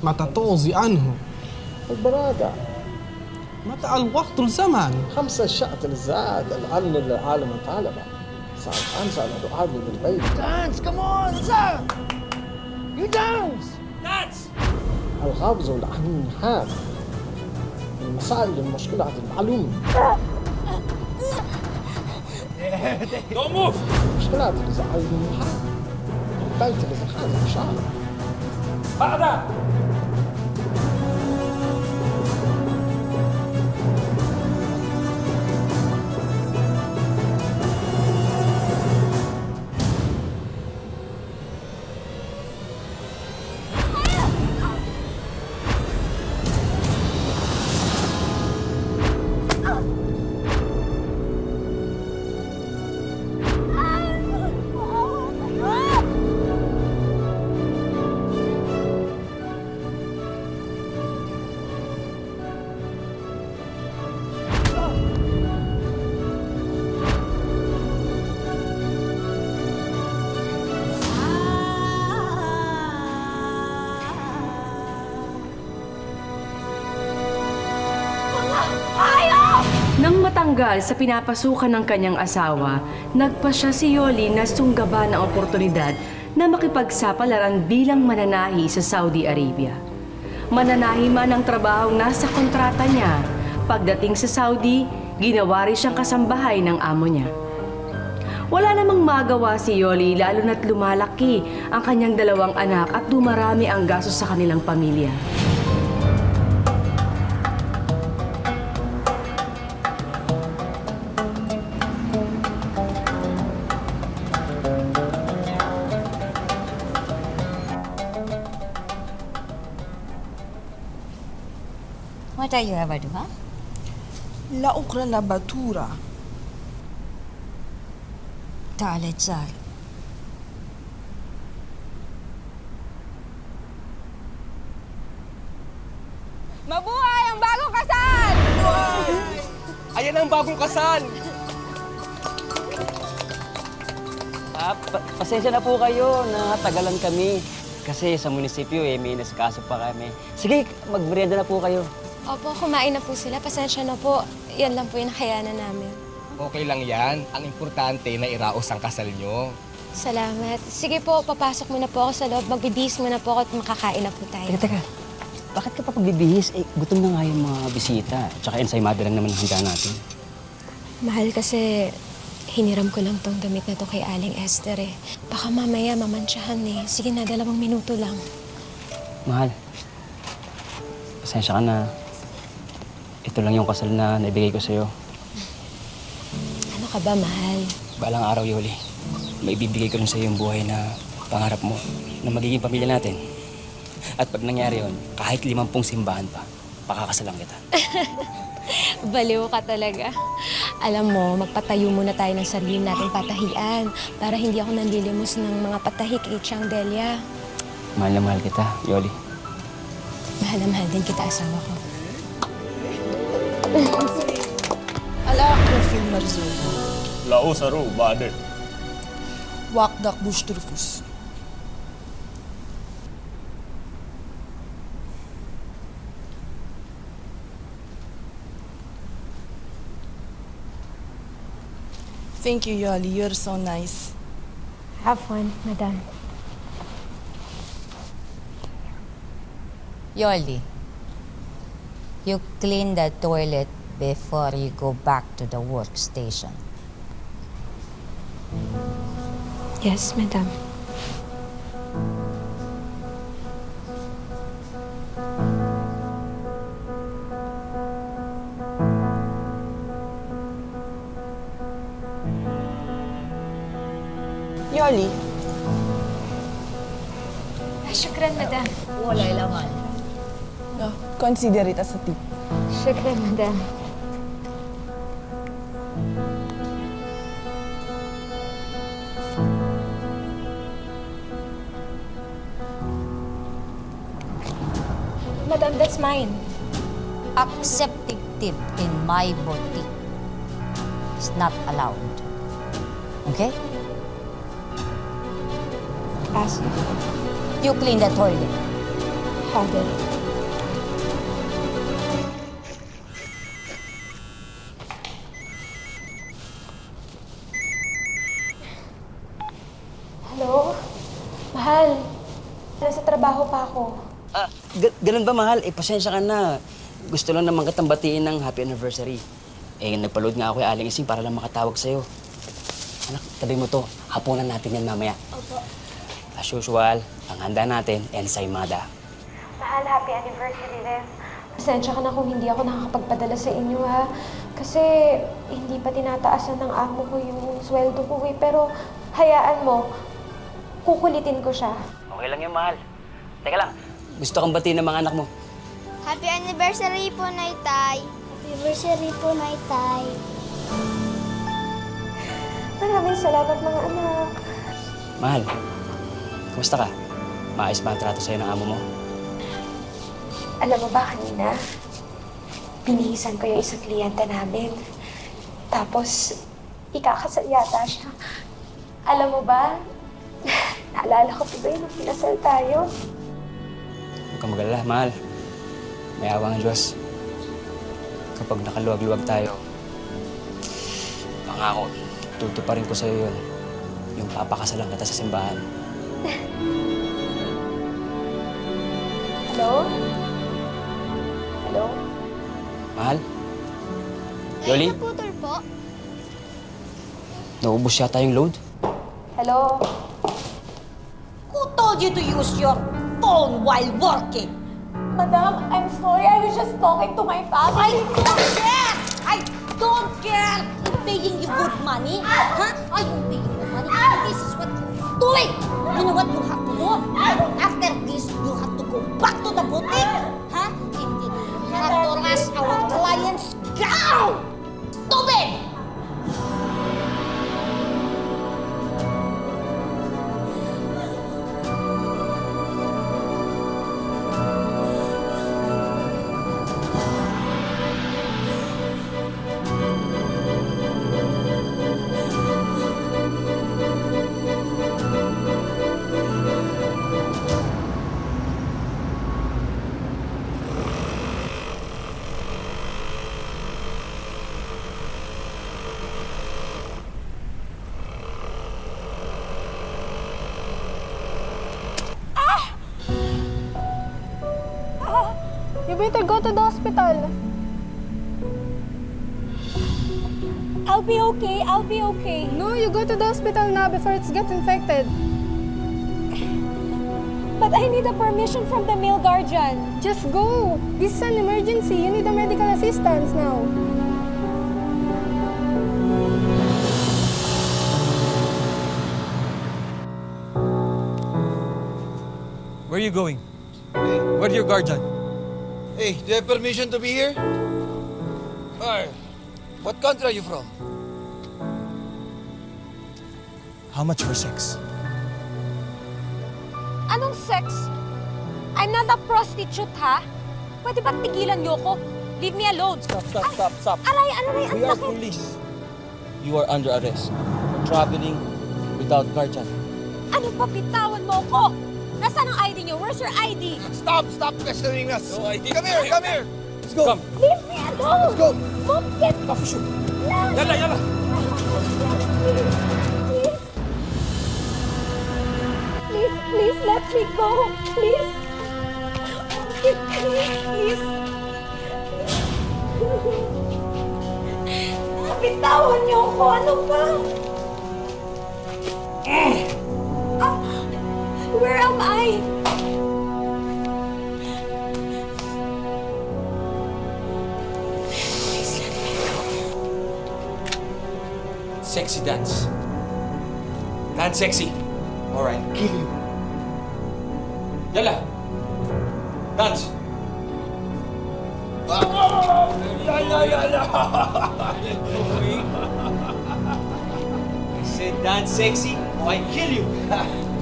متى تغضي عنه؟ البرادة. متى الوقت الزمن؟ 5 شهور الزاد الأمن العالم طالبة. صار 5 أنا دعاء بالبيت. Dance, come on, sir! You dance! الغابز والأمن حاد. المسائل المشكلة المعلومة. Don't move! مشكلات الزعيم حاد. البيت اللي خارج إن شاء الله. بعدها! Nang matanggal sa pinapasukan ng kanyang asawa, nagpasya si Yoli na sunggaban ang oportunidad na makipagsapalaran bilang mananahi sa Saudi Arabia. Mananahi man ang trabahong nasa kontrata niya. Pagdating sa Saudi, ginawa rin siyang kasambahay ng amo niya. Wala namang magawa si Yoli lalo na't lumalaki ang kanyang 2 anak at dumarami ang gastos sa kanilang pamilya. What are you ever doing? لا أقرأ لا باتورة. تعالي تزار. Mabuhay ang bagong kasal! Ayan ang bagong kasal! Pasensya na po kayo na tagalan kami. Kasi sa munisipyo may nasikaso pa kami. Sige, magmerienda na po kayo. Opo, kumain na po sila. Pasensya na po. Yan lang po yung nakayanan namin. Okay lang yan. Ang importante na iraos ang kasal nyo. Salamat. Sige po, papasok muna po ako sa loob. Magbibihis muna po ako at makakain na po tayo. Teka. Bakit ka pa pagbibihis? Gutom na nga yung mga bisita. Tsaka ensaymada lang naman ang handa natin. Mahal kasi hiniram ko lang tong damit na to kay Aling Esther eh. Baka mamaya mamansyahan eh. Sige na, 2 minuto lang. Mahal, pasensya ka na. Ito lang yung kasal na naibigay ko sa'yo. Ano ka ba, mahal? Balang araw, Yoli, maibibigay ko rin sa'yo yung buhay na pangarap mo na magiging pamilya natin. At pag nangyari yun, kahit 50 simbahan pa, pakakasalan kita. Baliw ka talaga. Alam mo, magpatayo muna tayo ng sarili nating patahian para hindi ako nanlilimos ng mga patahi kay Chang Delia. Mahal na mahal kita, Yoli. Mahal na mahal din kita, asawa ko. الآخر في المرزوق. لا أسروا بعدين. وقدك بوش ترفوس. Thank you, Yoli. You're so nice. Have fun, madam. Yoli, you clean the toilet before you go back to the workstation. Yes, madam. Yoli, Shukran, madam. Walay laman. no, consider it as a tip. Shukran, madam. Madam, that's mine. Accepting tip in my boutique is not allowed. Okay? Pass. You clean the toilet. Father. Hello? Mahal, nasa trabaho pa ako. Ganun ba, mahal? Pasensya ka na. Gusto lang naman kitang batiin ng happy anniversary. Nagpa-load nga ako kay Aling Ising para lang makatawag sa'yo. Anak, tabi mo to. Hapunan natin yan mamaya. Opo. As usual, ang handa natin, ensaymada. Mahal, happy anniversary rin. Pasensya ka na kung hindi ako nakakapagpadala sa inyo, ha? Kasi hindi pa tinataasan ng amo ko yung sweldo ko, eh. Pero hayaan mo, kukulitin ko siya. Okay lang yan, mahal. Teka lang, gusto kang batiin ng mga anak mo. Happy anniversary po, Naitay. Happy anniversary po, Naitay. Maraming salamat, mga anak. Mahal, kumusta ka? Maayos ba ang trato sa'yo ng amo mo? Alam mo ba kanina, binihisan ko yung isang kliyente namin. Tapos, ikakasal yata siya. Alam mo ba, naalala ko pa ba yun nung pinasal tayo? Huwag kang mag-alala, mahal. May awa ang Diyos. Kapag nakaluwag-luwag tayo, pangako, tutuparin ko sa'yo yun. Yung papakasalan kita sa simbahan. Hello? Hello? Mahal? Yoli? Naputol po. Naubos yata yung load? Hello? Who told you to use your phone while working? Madam, I'm sorry. I was just talking to my family. I don't care! I don't care! I'm paying you good money. Huh? I'm paying you money. This is what you're doing. You know what you have to do? After this, you have to go back to the boutique. Huh? And then you have to rush our clients down. Stupid! You better go to the hospital. I'll be okay. I'll be okay. No, you go to the hospital now before it gets infected. But I need a permission from the male guardian. Just go. This is an emergency. You need a medical assistance now. Where are you going? Where's your guardian? Hey, do you have permission to be here? Hey, what country are you from? How much for sex? Anong sex? I'm not a prostitute, ha? Pwede ba tigilan niyo ko? Leave me alone. Stop. Aray, ang We are sakit. police. You are under arrest for traveling without guardian. Ano pa, bitawan mo ko? Nasaan ang ID niyo? Where's your ID? Stop questioning us. No ID. Come here. Let's go. Come. Leave me alone! Let's go. Mom, get Official. Yalla. Please, let me go. Please. Please. Bitawan niyo ako. Ano ba? Where am I? Sexy dance. Dance sexy. All right. Kill you. Yalla. Dance. I said dance sexy or I kill you.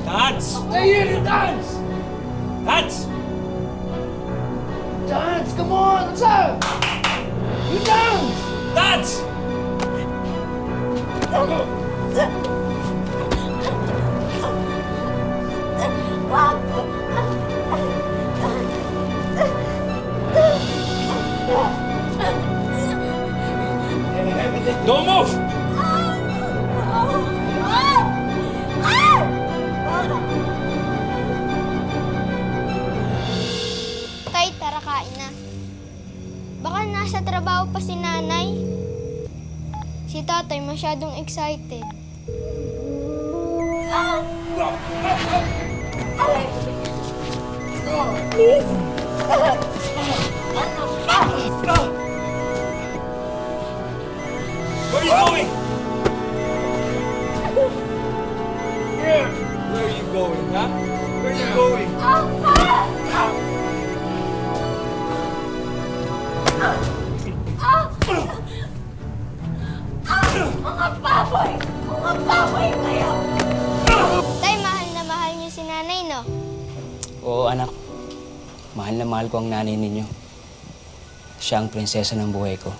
Dance. Stay here and dance. Dance. Dance, come on, what's up? You dance. Dance. Don't move! Tay, tara kain na. Baka nasa trabaho pa si nanay. Si tatay masyadong excited. Where are you going? Where are you going, huh? Where are you going? Tay, mahal na mahal niyo si nanay, no? Oo, anak. Mahal na mahal ko ang nanay ninyo. Siya ang prinsesa ng buhay ko.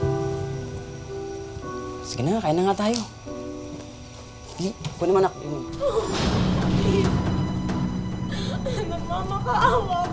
Sige na, kain na nga tayo. Sige, kunin mo anak. Mama, kaawa